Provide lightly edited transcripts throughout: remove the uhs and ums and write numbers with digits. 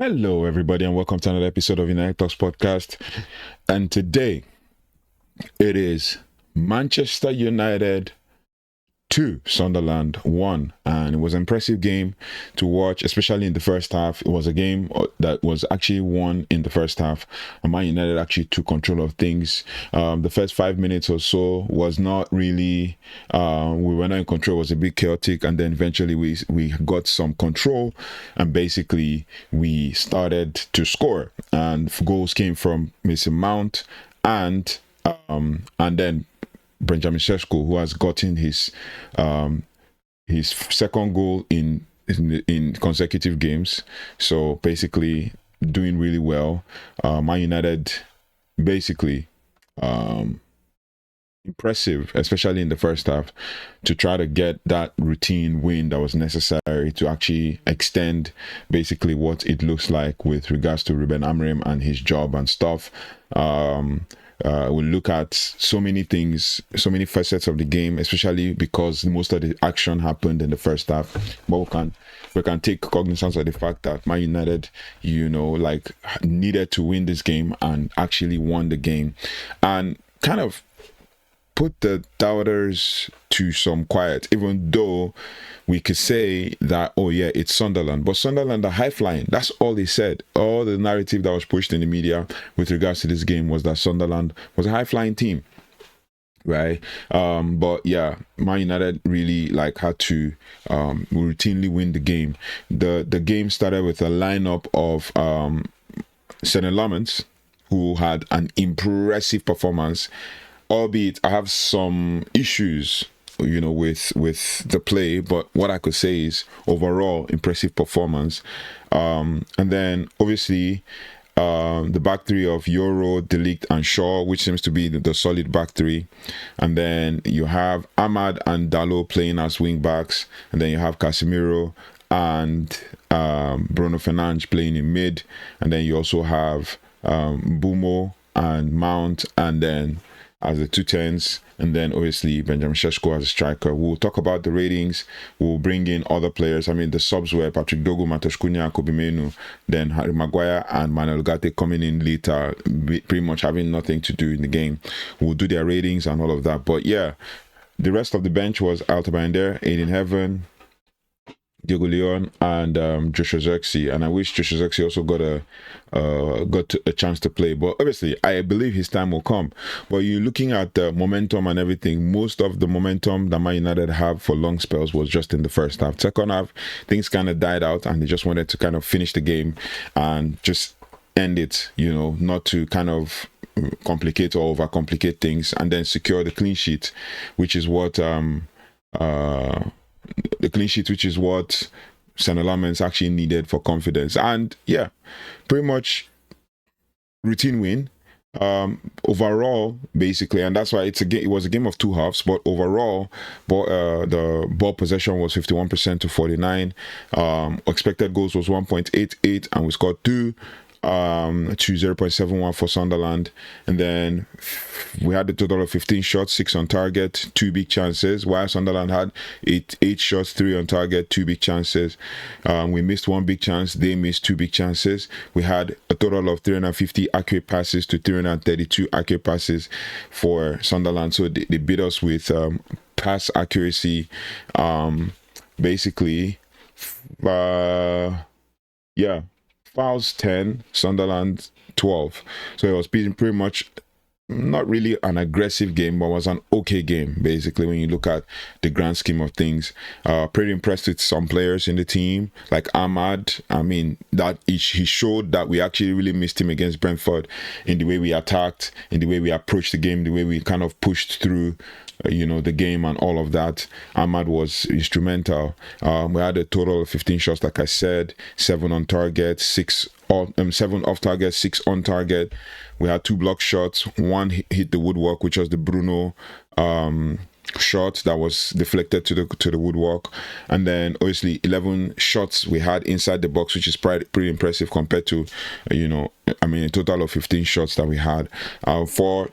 Hello, everybody, and welcome to another episode of United Talks podcast. And today it is Manchester United 2, Sunderland 1, and it was an impressive game to watch, especially in the first half. It was a game that was actually won in the first half, and Man United actually took control of things. The first 5 minutes or so was not really, we were not in control. It was a bit chaotic, and then eventually we got some control, and basically we started to score, and goals came from Mason Mount and then Benjamin Sesko, who has gotten his second goal in consecutive games. So basically, doing really well. Man United, basically, impressive, especially in the first half, to try to get that routine win that was necessary to actually extend basically what it looks like with regards to Rúben Amorim and his job and stuff. We'll look at so many things, so many facets of the game, especially because most of the action happened in the first half. But we can take cognizance of the fact that Man United, needed to win this game and actually won the game, and kind of put the doubters to some quiet, even though we could say that, oh yeah, it's Sunderland. But Sunderland are high flying. That's all they said. All the narrative that was pushed in the media with regards to this game was that Sunderland was a high flying team. Right. But yeah, Man United really had to routinely win the game. The game started with a lineup of Senne Lammens, who had an impressive performance, albeit I have some issues with the play, but what I could say is overall impressive performance. And then obviously the back three of Euro, De Ligt and Shaw, which seems to be the solid back three. And then you have Ahmad and Dalot playing as wing backs, and then you have Casemiro and Bruno Fernandes playing in mid, and then you also have Mbeumo and Mount, and then as the 2 10s, and then obviously Benjamin Sesko as a striker. We'll talk about the ratings. We'll bring in other players. I mean, the subs were Patrick Dogu, Matheus Cunha, Kobbie Mainoo, then Harry Maguire and Manuel Ugarte coming in later, pretty much having nothing to do in the game. We'll do their ratings and all of that. But yeah, the rest of the bench was Altabander, Aiden Heaven, Diego Leon, and Joshua Zirkzee. And I wish Joshua Zirkzee also got a chance to play, but obviously I believe his time will come. But you're looking at the momentum and everything. Most of the momentum that Man United have for long spells was just in the first half. Second half, things kind of died out, and they just wanted to kind of finish the game and just end it, not to kind of complicate or overcomplicate things, and then secure the clean sheet, which is what Senne Lammens actually needed for confidence. And yeah, pretty much routine win overall, basically. And that's why it was a game of two halves, but overall the ball possession was 51% to 49. Expected goals was 1.88, and we scored 2 to 0.71 for Sunderland. And then we had a total of 15 shots, 6 on target, 2 big chances, while Sunderland had 8 shots, 3 on target, 2 big chances. We missed 1 big chance, they missed 2 big chances. We had a total of 350 accurate passes to 332 accurate passes for Sunderland. So they beat us with pass accuracy, basically. Yeah, fouls 10, Sunderland 12. So it was pretty much not really an aggressive game, but was an okay game, basically, when you look at the grand scheme of things. Pretty impressed with some players in the team, like Ahmad. I mean, that he showed that we actually really missed him against Brentford in the way we attacked, in the way we approached the game, the way we kind of pushed through the game and all of that. Ahmad was instrumental. We had a total of 15 shots, like I said, 7 on target, 7 off target, 6 on target. We had 2 block shots. 1 hit the woodwork, which was the Bruno shot that was deflected to the woodwork. And then obviously 11 shots we had inside the box, which is pretty impressive compared to a total of 15 shots that we had. For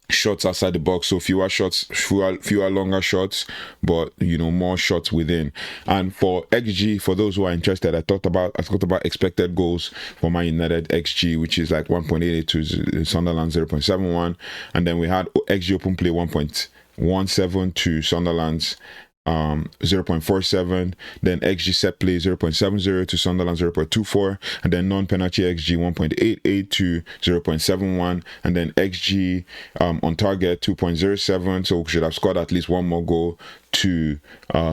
shots outside the box, so fewer shots, fewer longer shots, but more shots within. And for XG, for those who are interested, I talked about expected goals for Man United XG, which is like 1.88 to Sunderland 0.71, and then we had XG open play 1.17 to Sunderland's 0.47, then XG set play 0.70 to Sunderland 0.24, and then non-penalty XG 1.88 to 0.71, and then XG on target 2.07, so we should have scored at least one more goal to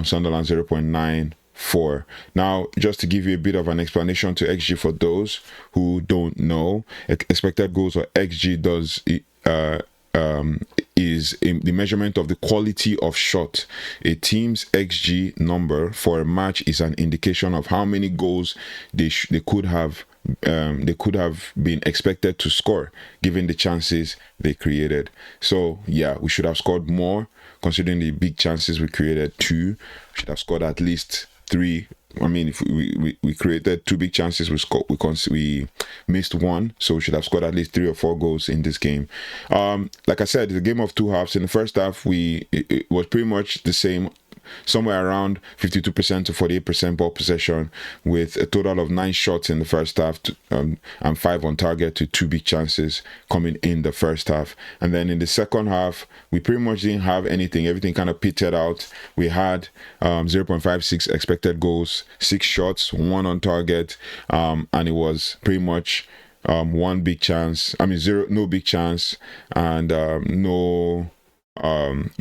Sunderland 0.94. Now, just to give you a bit of an explanation to XG for those who don't know, expected goals, or XG, is the measurement of the quality of shot. A team's XG number for a match is an indication of how many goals they could have been expected to score given the chances they created. So yeah, we should have scored more considering the big chances we created. 2, we should have scored at least 3. I mean, if we created 2 big chances, we missed 1, so we should have scored at least 3 or 4 goals in this game. Like I said, it's a game of 2 halves. In the first half, it was pretty much the same, somewhere around 52% to 48% ball possession, with a total of 9 shots in the first half and 5 on target to 2 big chances coming in the first half. And then in the second half, we pretty much didn't have anything. Everything kind of petered out. We had 0.56 expected goals, 6 shots, 1 on target, and it was pretty much 1 big chance. I mean, no big chance, and no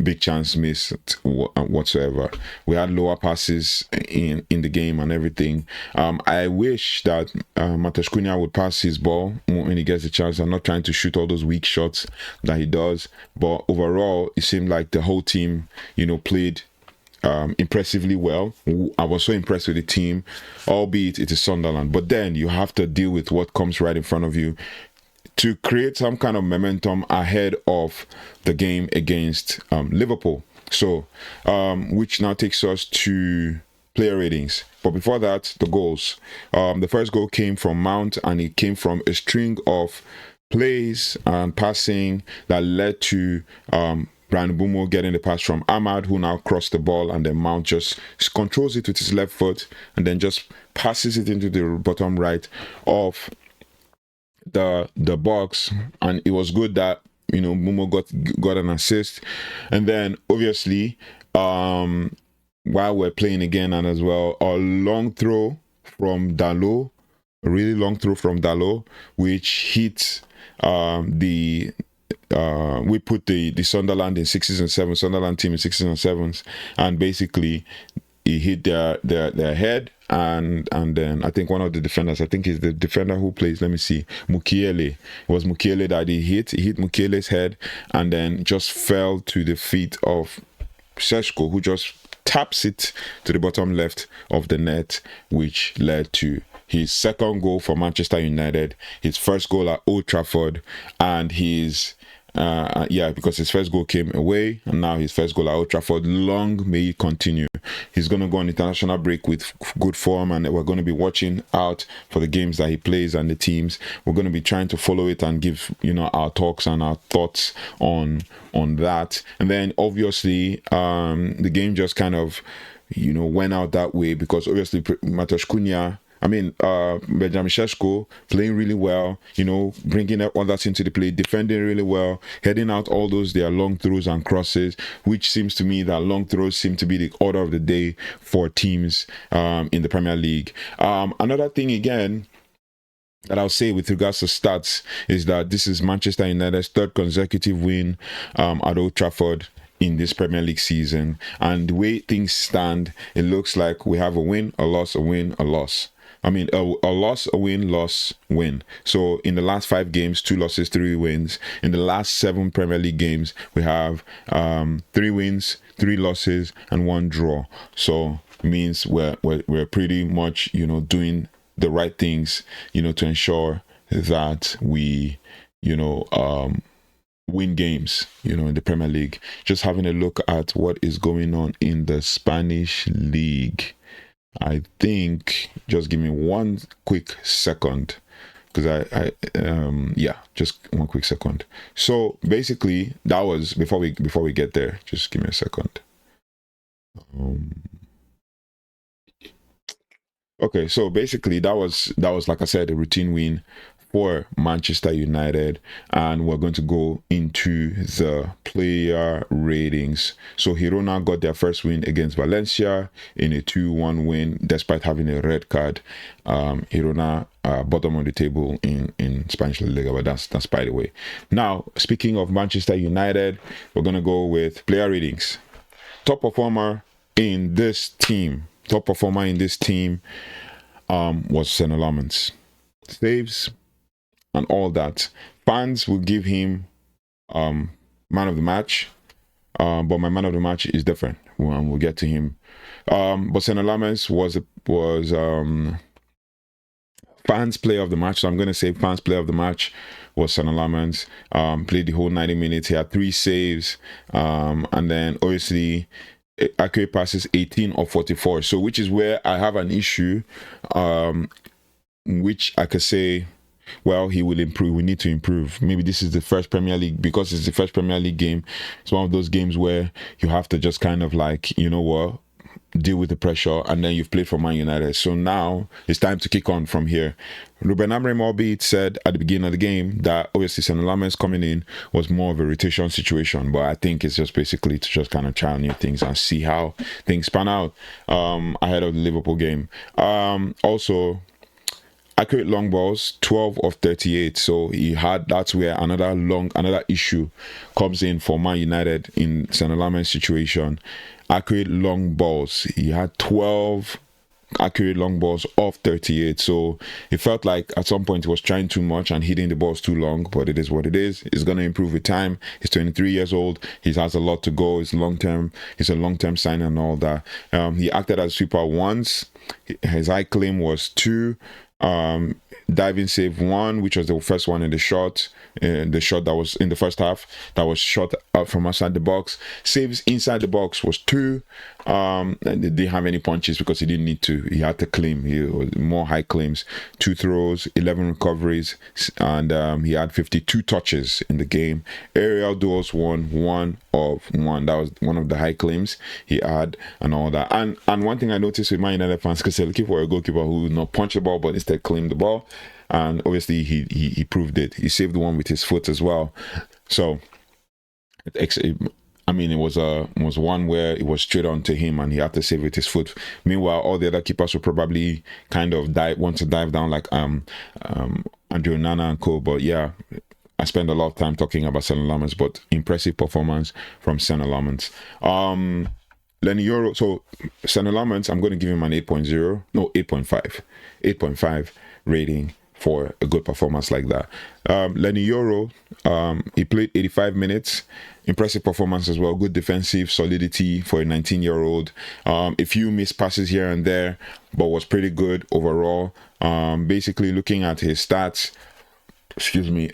big chance missed whatsoever. We had lower passes in the game and everything. I wish that Mateusz Cunha would pass his ball when he gets a chance. I'm not trying to shoot all those weak shots that he does, but overall it seemed like the whole team played impressively well. I was so impressed with the team, albeit it is Sunderland, but then you have to deal with what comes right in front of you to create some kind of momentum ahead of the game against Liverpool. So, which now takes us to player ratings. But before that, the goals. The first goal came from Mount, and it came from a string of plays and passing that led to Bryan Mbeumo getting the pass from Ahmad, who now crossed the ball, and then Mount just controls it with his left foot and then just passes it into the bottom right of the box. And it was good that Mbeumo got an assist. And then obviously while we're playing again, and as well a long throw from Dalot, a really long throw from Dalot, which hit we put the Sunderland in 6s and 7s, Sunderland team in 6s and 7s, and basically he hit their head, and then I think one of the defenders, I think is the defender who plays, let me see, Mukiele. It was Mukiele that he hit Mukiele's head, and then just fell to the feet of Sesko, who just taps it to the bottom left of the net, which led to his second goal for Manchester United, his first goal at Old Trafford, and his because his first goal came away, and now his first goal at Old Trafford. Long may he continue. He's going to go on international break with good form, and we're going to be watching out for the games that he plays and the teams. We're going to be trying to follow it and give our talks and our thoughts on that. And then obviously the game just kind of went out that way, because obviously Mateusz Cunha, Benjamin Sesko playing really well, bringing others into the play, defending really well, heading out all their long throws and crosses, which seems to me that long throws seem to be the order of the day for teams in the Premier League. Another thing again that I'll say with regards to stats is that this is Manchester United's 3rd consecutive win at Old Trafford in this Premier League season, and the way things stand, it looks like we have a win, a loss, a win, a loss. A loss, a win, loss, win. So in the last 5 games, 2 losses, 3 wins. In the last 7 Premier League games, we have 3 wins, 3 losses, and 1 draw. So it means we're pretty much doing the right things to ensure that we win games in the Premier League. Just having a look at what is going on in the Spanish league. I think, just give me one quick second because yeah, just one quick second. So basically, that was before we get there. Just give me a second. Okay, so basically that was like I said, a routine win for Manchester United, and we're going to go into the player ratings. So Girona got their first win against Valencia in a 2-1 win, despite having a red card. Girona bottom of the table in Spanish La Liga, but that's by the way. Now, speaking of Manchester United, we're gonna go with player ratings. Top performer in this team was Senne Lammens. Saves and all that. Fans will give him man of the match, but my man of the match is different. We'll get to him. But Senne Lammens was fans player of the match. So I'm going to say fans player of the match was Senne Lammens. Played the whole 90 minutes. He had 3 saves, and then obviously accurate passes 18 of 44. So which is where I have an issue, which I could say, well, he will improve. We need to improve. Maybe this is the first Premier League, because it's the first Premier League game. It's one of those games where you have to just kind of like, you know what, deal with the pressure, and then you've played for Man United. So now it's time to kick on from here. Rúben Amorim, albeit, said at the beginning of the game that obviously Senne Lammens coming in was more of a rotation situation, but I think it's just basically to just kind of try new things and see how things pan out ahead of the Liverpool game. Also, accurate long balls, 12 of 38. So that's where another issue comes in for Man United in Senne Lammens' situation. Accurate long balls, he had 12 accurate long balls of 38. So it felt like at some point he was trying too much and hitting the balls too long, but it is what it is. It's going to improve with time. He's 23 years old. He has a lot to go. It's a long-term sign and all that. He acted as sweeper once. His high claim was 2. Diving save 1, which was the first one in the shot that was in the first half, that was shot out from outside the box. Saves inside the box was 2. And they didn't have any punches because he didn't need to. He had to claim. He was more high claims. 2 throws, 11 recoveries, and he had 52 touches in the game. Aerial duels 1 of 1. That was one of the high claims he had and all that. And one thing I noticed with Man United fans, because they're looking for a goalkeeper who would not punch the ball but instead claim the ball. And obviously he proved it. He saved one with his foot as well. So I mean, it was one where it was straight on to him and he had to save with his foot. Meanwhile, all the other keepers would probably kind of want to dive down like Andrew Nana and co. But yeah, I spend a lot of time talking about Senne Lammens, but impressive performance from Senne Lammens. Lenny Euro, so Senne Lammens, I'm going to give him an 8.5 rating for a good performance like that. Lenny Euro, he played 85 minutes. Impressive performance as well. Good defensive solidity for a 19-year-old. A few missed passes here and there, but was pretty good overall. Basically, looking at his stats, he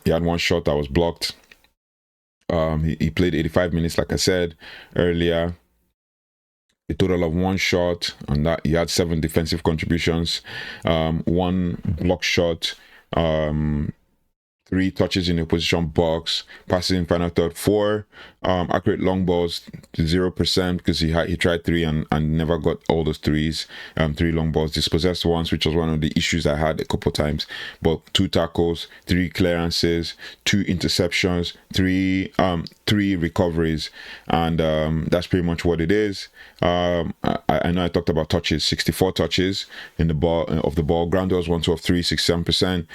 had 1 shot that was blocked. He played 85 minutes, like I said earlier. A total of 1 shot, and that he had 7 defensive contributions, 1 block shot, 3 touches in the opposition box, passes in final third, 4 accurate long balls, 0% because he tried 3 and never got all those 3s. 3 long balls, dispossessed ones, which was one of the issues I had a couple times. But 2 tackles, 3 clearances, 2 interceptions, 3 recoveries, and that's pretty much what it is. I know I talked about touches, 64 touches in the ball. Ground duels 1, 2 of 3, 67%.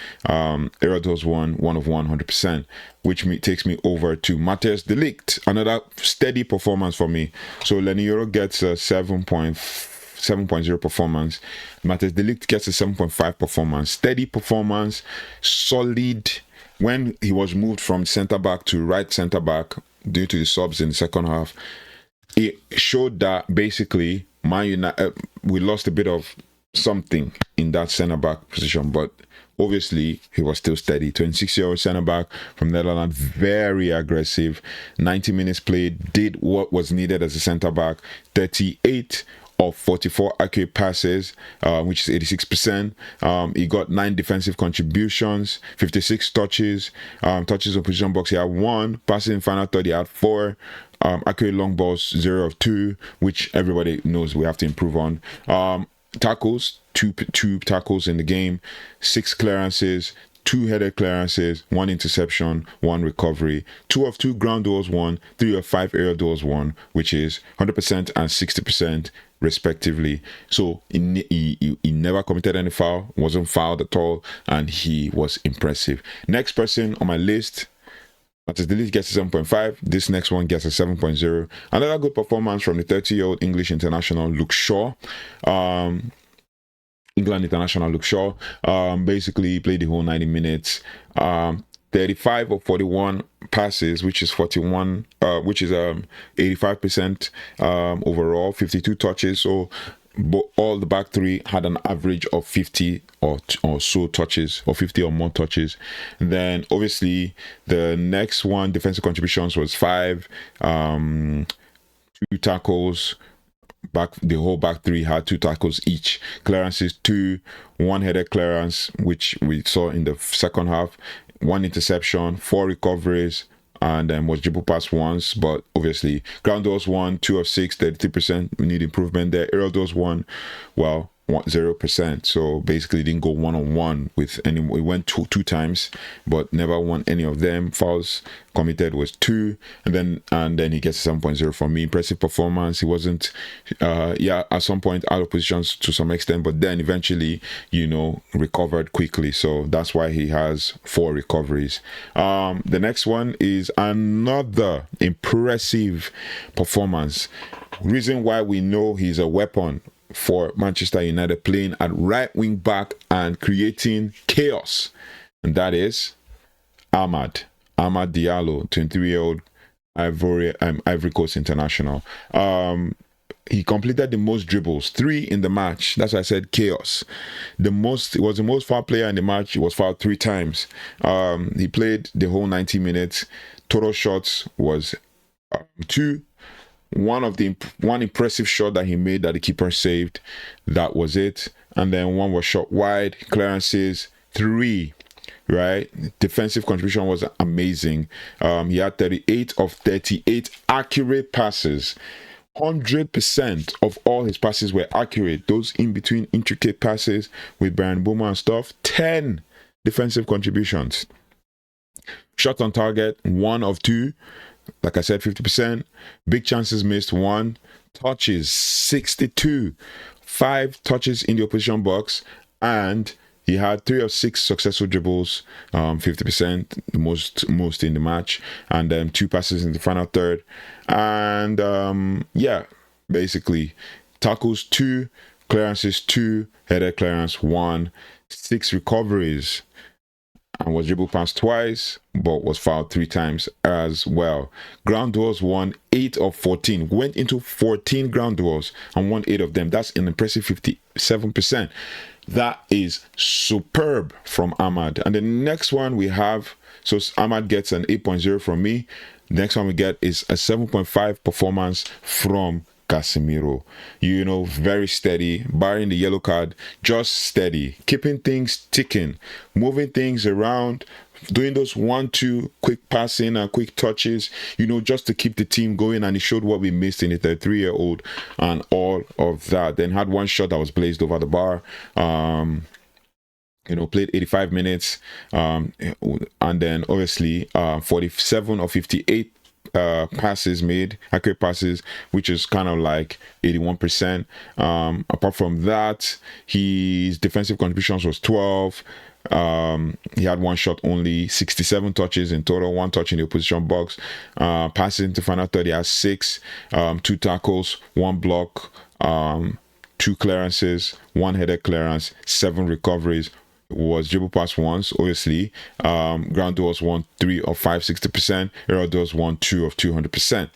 Aerial duels 1 of 100%, which takes me over to Matthijs de Ligt. Another steady performance for me. So Lenny Euro gets a 7.0 performance. Matthijs de Ligt gets a 7.5 performance. Steady performance, solid. When he was moved from centre back to right centre back due to the subs in the second half, it showed that basically Man United, we lost a bit of something in that centre back position, but obviously he was still steady. 26-year-old centre back from Netherlands, very aggressive. 90 minutes played, did what was needed as a centre back. 38 of 44 accurate passes, which is 86%. He got 9 defensive contributions, 56 touches, touches on position box. He had 1 passing in final third. He had 4. Accurate long balls, 0 of 2, which everybody knows we have to improve on. Tackles, two tackles in the game, 6 clearances, 2 headed clearances, 1 interception, 1 recovery, 2 of 2 ground duels won, 3 of 5 aerial duels won, which is 100% and 60% respectively. So he never committed any foul, wasn't fouled at all, and he was impressive. Next person on my list, Matthias de Ligt gets a 7.5. This next one gets a 7.0. Another good performance from the 30-year-old English international Luke Shaw. England international Luke Shaw. Basically played the whole 90 minutes. 35 of 41 passes, which is 85% overall, 52 touches. So all the back three had an average of 50 or so touches, or 50 or more touches. And then obviously the next one, defensive contributions, was 5, 2 tackles. The whole back three had 2 tackles each. Clearances 2, 1 headed clearance, which we saw in the second half, 1 interception, 4 recoveries, and then was dribble pass once. But obviously ground duels 1, 2 of 6, 33%. We need improvement there. Aerial duels 1, well, 0%. So basically didn't go one-on-one with anyone. It went two times, but never won any of them. Fouls committed was 2, and then he gets a 7.0 from me. Impressive performance. He wasn't at some point out of positions to some extent, but then eventually recovered quickly. So that's why he has 4 recoveries. The next one is another impressive performance. Reason why we know he's a weapon for Manchester United, playing at right wing back and creating chaos, and that is Amad Diallo, 23-year-old Ivory Coast international. He completed the most dribbles, 3 in the match. That's why I said chaos. He was the most foul player in the match. He was fouled 3 times. He played the whole 90 minutes. Total shots was 2. One impressive shot that he made that the keeper saved, that was it. And then 1 was shot wide. Clearances 3, right? Defensive contribution was amazing. He had 38 of 38 accurate passes. 100% of all his passes were accurate. Those in between intricate passes with Bryan Mbeumo and stuff. 10 defensive contributions. Shots on target, 1 of 2. Like I said, 50%. Big chances missed, 1. Touches, 62. 5 touches in the opposition box. And he had 3 of 6 successful dribbles, 50%, the most in the match. And then 2 passes in the final third. And basically tackles 2, clearances 2, headed clearance 1, 6 recoveries, and was dribble passed twice, but was fouled 3 times as well. Ground duels won 8 of 14. Went into 14 ground duels and won 8 of them. That's an impressive 57%. That is superb from Amad. And the next one we have, so Amad gets an 8.0 from me. The next one we get is a 7.5 performance from Casemiro. Very steady, barring the yellow card, just steady, keeping things ticking, moving things around, doing those 1-2 quick passing and quick touches, just to keep the team going. And he showed what we missed in the 33-year-old and all of that. Then had 1 shot that was blazed over the bar. Played 85 minutes, and then obviously 47 of 58 passes made, accurate passes, which is kind of like 81%. Apart from that, his defensive contributions was 12. He had 1 shot only, 67 touches in total, 1 touch in the opposition box. Passes into final third, he has 6, 2 tackles, 1 block, 2 clearances, 1 headed clearance, 7 recoveries. Was dribble pass once, obviously. Ground duels 1, 3 of 5, 60%. Aerial duels 1, 2 of 200%.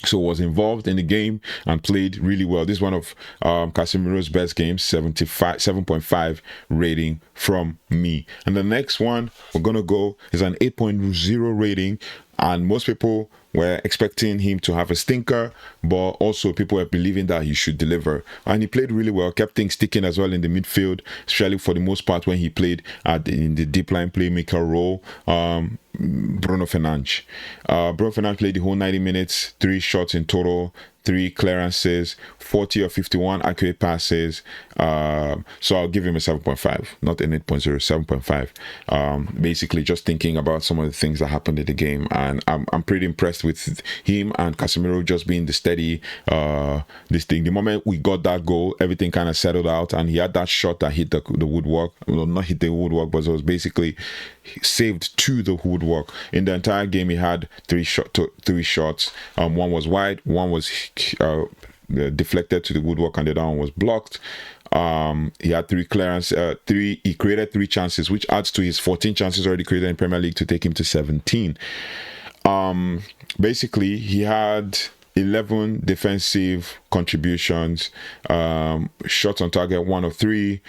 So was involved in the game and played really well. This is one of Casemiro's best games, 7.5 rating from me. And the next one we're gonna go is an 8.0 rating. And most people were expecting him to have a stinker, but also people were believing that he should deliver. And he played really well, kept things sticking as well in the midfield, especially for the most part when he played in the deep line playmaker role. Bruno Fernandes. Bruno Fernandes played the whole 90 minutes, 3 shots in total, 3 clearances, 40 of 51 accurate passes. So I'll give him a 7.5, not an 8.0, 7.5. Basically, just thinking about some of the things that happened in the game, and I'm pretty impressed with him and Casemiro just being the steady this thing. The moment we got that goal, everything kind of settled out, and he had that shot that hit the woodwork. Well, not hit the woodwork, but it was basically saved to the woodwork. In the entire game, he had 3 shots. One was wide, one was deflected to the woodwork, and the other one was blocked. He had 3 clearance, he created 3 chances, which adds to his 14 chances already created in Premier League to take him to 17. Basically, he had 11 defensive contributions, shots on target 1 of 3,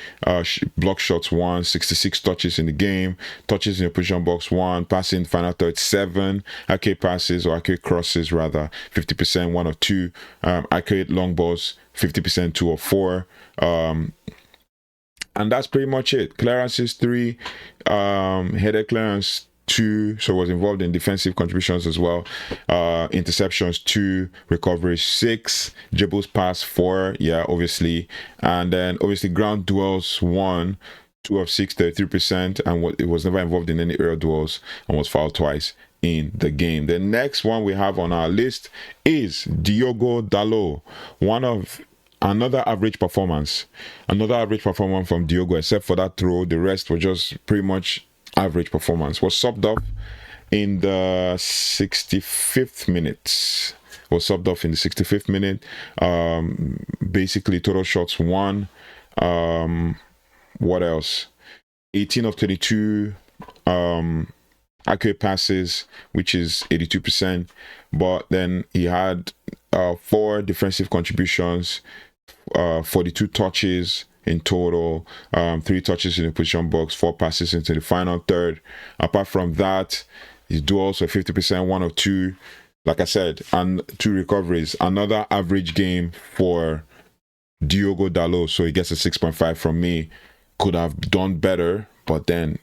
block shots 1, 66 touches in the game, touches in the position box 1, passing final third 7, accurate passes or accurate crosses rather 50%, 1 of 2, accurate long balls 50%, 2 of 4. And that's pretty much it. Clearances 3, header clearance 2, so was involved in defensive contributions as well. Interceptions 2, recoveries 6, dribbles pass 4, yeah, obviously. And then obviously ground duels 1, 2 of 6, 33%, and it was never involved in any aerial duels and was fouled twice in the game. The next one we have on our list is Diogo Dalot. Another average performance from Diogo, except for that throw. The rest were just pretty much average performance. Was subbed off in the 65th minute. Basically, total shots 1. What else? 18 of 22 accurate passes, which is 82%. But then he had 4 defensive contributions, 42 touches in total, 3 touches in the position box, 4 passes into the final third. Apart from that, his duels were 50%, 1 of 2, like I said, and 2 recoveries. Another average game for Diogo Dalot, so he gets a 6.5 from me. Could have done better, but then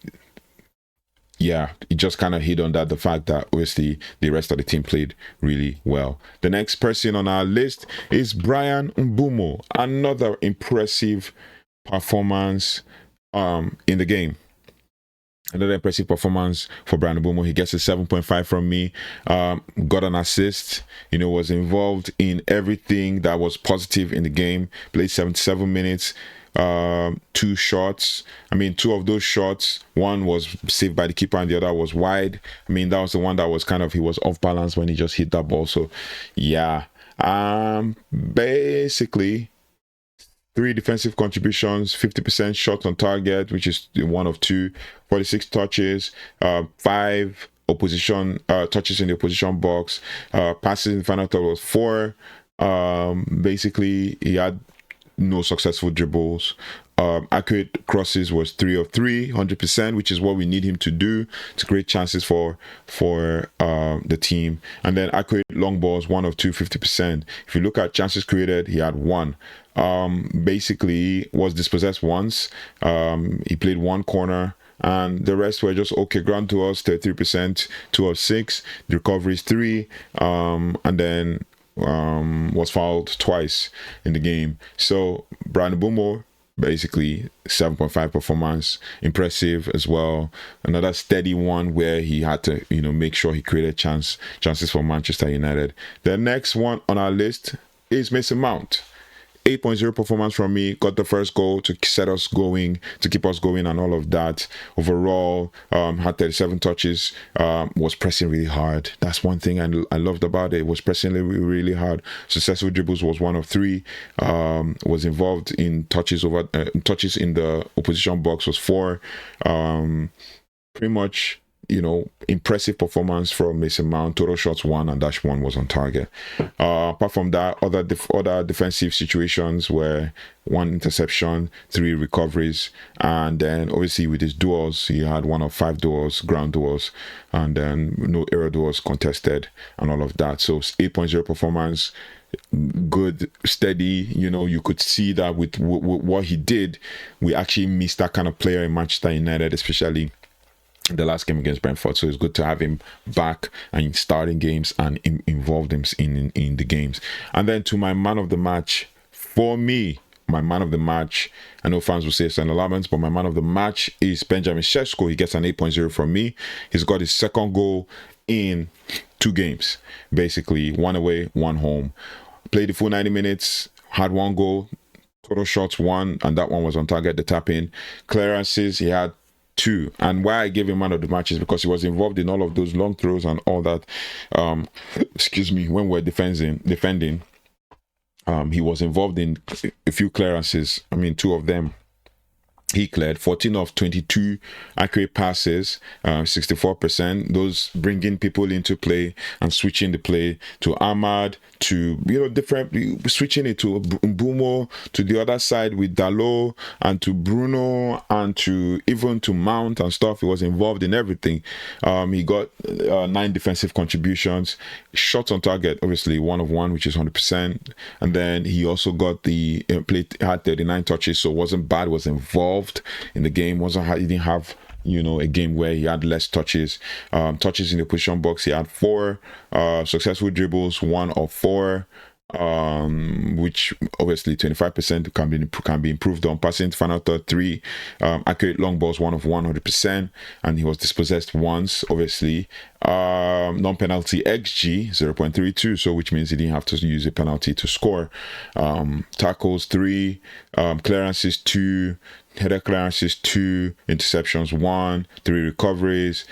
yeah, it just kind of hit on that, the fact that obviously the rest of the team played really well. The next person on our list is Bryan Mbeumo. Another impressive performance in the game. Another impressive performance for Bryan Mbeumo. He gets a 7.5 from me. Got an assist, was involved in everything that was positive in the game. Played 77 minutes. 2 shots. 2 of those shots, one was saved by the keeper and the other was wide. That was the one that was he was off balance when he just hit that ball. So yeah, basically 3 defensive contributions, 50% shot on target, which is 1 of 2, 46 touches, 5 opposition touches in the opposition box, passes in the final third was 4. Basically, he had no successful dribbles. Accurate crosses was 3 of 3, 100%, which is what we need him to do to create chances for the team. And then accurate long balls, 1 of 2, 50%. If you look at chances created, he had 1. Basically was dispossessed once. He played 1 corner, and the rest were just okay. Ground duels 33%, 2 of 6. The recoveries 3, and then was fouled twice in the game. So Bryan Mbeumo, basically 7.5 performance, impressive as well. Another steady one where he had to make sure he created chances for Manchester United. The next one on our list is Mason Mount. 8.0 performance from me. Got the first goal to set us going, to keep us going and all of that. Overall, had 37 touches, was pressing really hard. That's one thing I loved about it. Was pressing really hard. Successful dribbles was 1 of 3. Was involved in touches in the opposition box was 4. Pretty much impressive performance from Mason Mount. Total shots 1 and dash 1 was on target. Apart from that, other defensive situations were 1 interception, 3 recoveries, and then obviously with his duels, he had 1 of 5 duels, ground duels, and then no error duels contested and all of that. So 8.0 performance, good, steady. You could see that with what he did, we actually missed that kind of player in Manchester United, especially the last game against Brentford. So it's good to have him back and starting games and involved him in the games. And then to my man of the match, for me, my man of the match, I know fans will say Senne Lammens, but my man of the match is Benjamin Sesko. He gets an 8.0 from me. He's got his second goal in 2 games, basically 1 away, 1 home. Played the full 90 minutes, had 1 goal, total shots 1, and that one was on target, the tap in. Clearances, he had 2. And why I gave him man of the match is because he was involved in all of those long throws and all that. When we're defending, he was involved in a few clearances. 2 of them he cleared. 14 of 22 accurate passes, 64%. Those bringing people into play and switching the play to Ahmad, to different, switching it to Mbeumo, to the other side with Dalot, and to Bruno, and to even to Mount and stuff. He was involved in everything. He got 9 defensive contributions, shots on target, obviously 1 of 1, which is 100%. And then he also got had 39 touches, so wasn't bad. Was involved in the game. He didn't have a game where he had less touches. Touches in the position box, he had 4 successful dribbles, 1 of 4, which obviously 25% can be improved on. Passing final third 3, accurate long balls 1 of 100%, and he was dispossessed once, obviously. Non-penalty XG 0.32, so which means he didn't have to use a penalty to score. Tackles 3, clearances 2, header clearances 2, interceptions 1, 3 recoveries.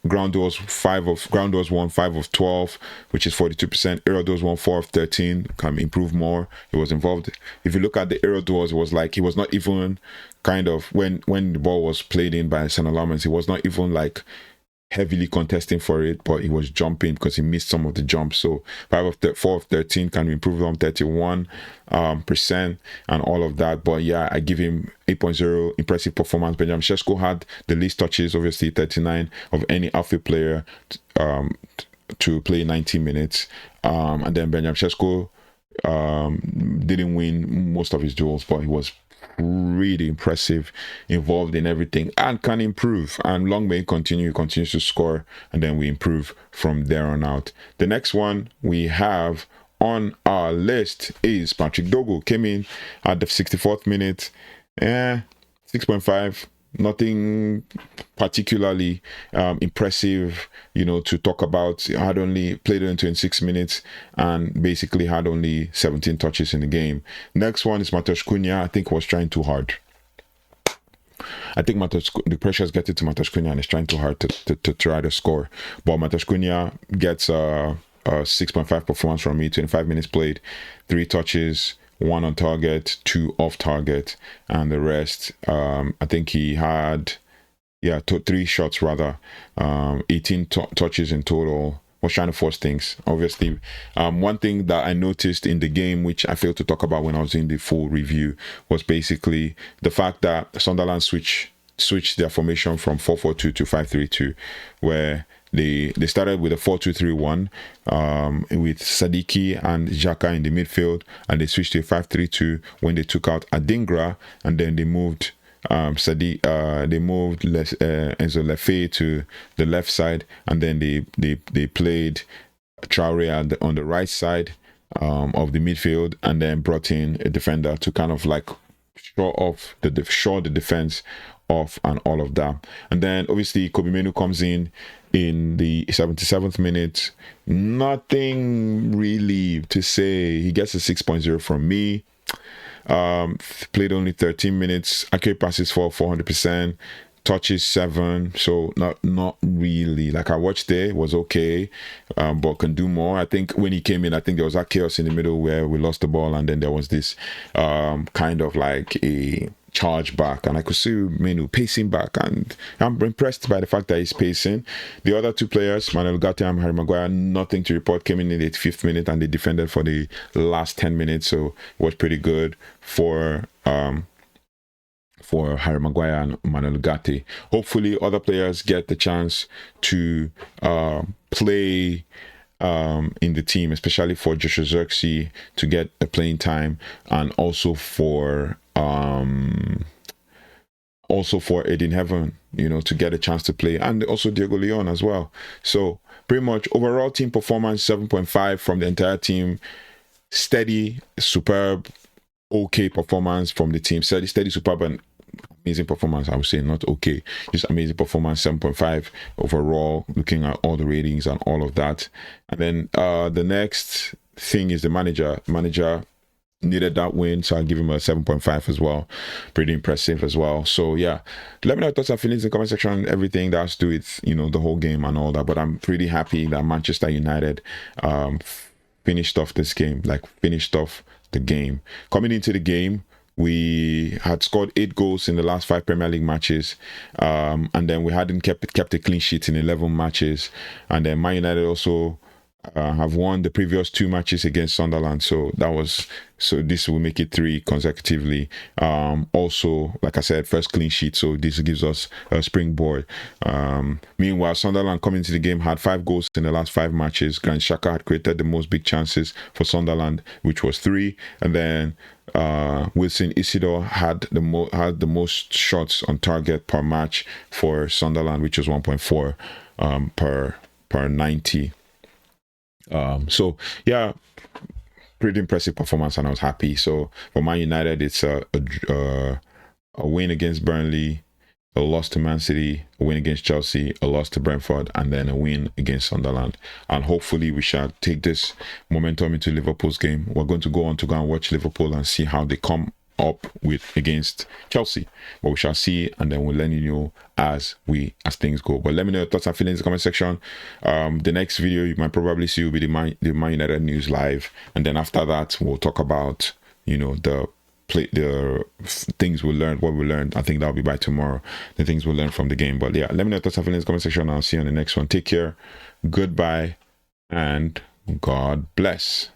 Ground duels 1, 5 of 12, which is 42%. Aerial duels 1, 4 of 13, can improve more. He was involved. If you look at the aerial duels, it was like he was not even when the ball was played in by Senne Lammens, he was not even like heavily contesting for it, but he was jumping because he missed some of the jumps. So 4 of 13 can improve on 31% and all of that. But yeah, I give him 8.0, impressive performance. Benjamin Sesko had the least touches, obviously 39 of any outfield player to play 90 minutes. And then Benjamin Sesko didn't win most of his duels, but he was really impressive, involved in everything, and can improve. And long may continues to score, and then we improve from there on out. The next one we have on our list is Patrick Dogu. Came in at the 64th minute, 6.5. Nothing particularly impressive, to talk about. He had only played in 26 minutes and basically had only 17 touches in the game. Next one is Mateusz Cunha. I think was trying too hard. I think the pressure is getting to Mateusz Cunha and he's trying too hard to try to score. But Mateusz Cunha gets a 6.5 performance from me. 25 minutes played, 3 touches, 1 on target, 2 off target, and the rest, I think he had 3 shots rather, 18 touches in total. Was trying to force things, obviously. One thing that I noticed in the game, which I failed to talk about when I was in the full review, was basically the fact that Sunderland switched their formation from 4-4-2 to 5-3-2, where they started with a 4-2-3-1 with Sadiki and Xhaka in the midfield, and they switched to a 5-3-2 when they took out Adingra, and then they moved Enzo Lefebvre to the left side, and then they played Traore on the right side of the midfield, and then brought in a defender to kind of like shore the defense off and all of that. And then obviously Kobbie Mainoo comes in the 77th minute. Nothing really to say. He gets a 6.0 from me. Played only 13 minutes. Accurate passes for 400%. Touches 7. So not really. Like I watched it was okay, but can do more. I think when he came in, I think there was that chaos in the middle where we lost the ball, and then there was this kind of like a charge back, and I could see Menu pacing back, and I'm impressed by the fact that he's pacing. The other two players, Manuel Ugarte and Harry Maguire, nothing to report, came in the 5th minute and they defended for the last 10 minutes, so it was pretty good for Harry Maguire and Manuel Ugarte. Hopefully other players get the chance to play in the team, especially for Joshua Zirkzee to get a playing time, and also for Aiden Heaven, to get a chance to play, and also Diego Leon as well. So pretty much overall team performance 7.5 from the entire team. Steady, superb, okay performance from the team. Steady, superb, and amazing performance. I would say not okay, just amazing performance. 7.5 overall, looking at all the ratings and all of that. And then the next thing is the manager needed that win, so I'll give him a 7.5 as well. Pretty impressive as well. So yeah, let me know your thoughts and feelings in the comment section, everything that has to do with the whole game and all that. But I'm pretty happy that Manchester United finished off this game, finished off the game. Coming into the game, we had scored 8 goals in the last 5 Premier League matches, and then we hadn't kept a clean sheet in 11 matches. And then Man United also have won the previous 2 matches against Sunderland, so this will make it 3 consecutively. Also, like I said, first clean sheet, so this gives us a springboard. Meanwhile, Sunderland coming into the game had 5 goals in the last 5 matches. Granit Xhaka had created the most big chances for Sunderland, which was 3, and then Wilson Isidore had the most shots on target per match for Sunderland, which was 1.4 per 90. So yeah, pretty impressive performance, and I was happy. So for Man United, it's a win against Burnley, a loss to Man City, a win against Chelsea, a loss to Brentford, and then a win against Sunderland. And hopefully we shall take this momentum into Liverpool's game. We're going to go and watch Liverpool and see how they come up against Chelsea, but we shall see, and then we'll let you know as things go. But let me know your thoughts and feelings in the comment section. The next video you might probably see will be the Man United news live, and then after that we'll talk about the things we learned, what we learned. I think that'll be by tomorrow, the things we learned from the game. But yeah, let me know your thoughts and feelings in the comment section, and I'll see you on the next one. Take care, goodbye, and God bless.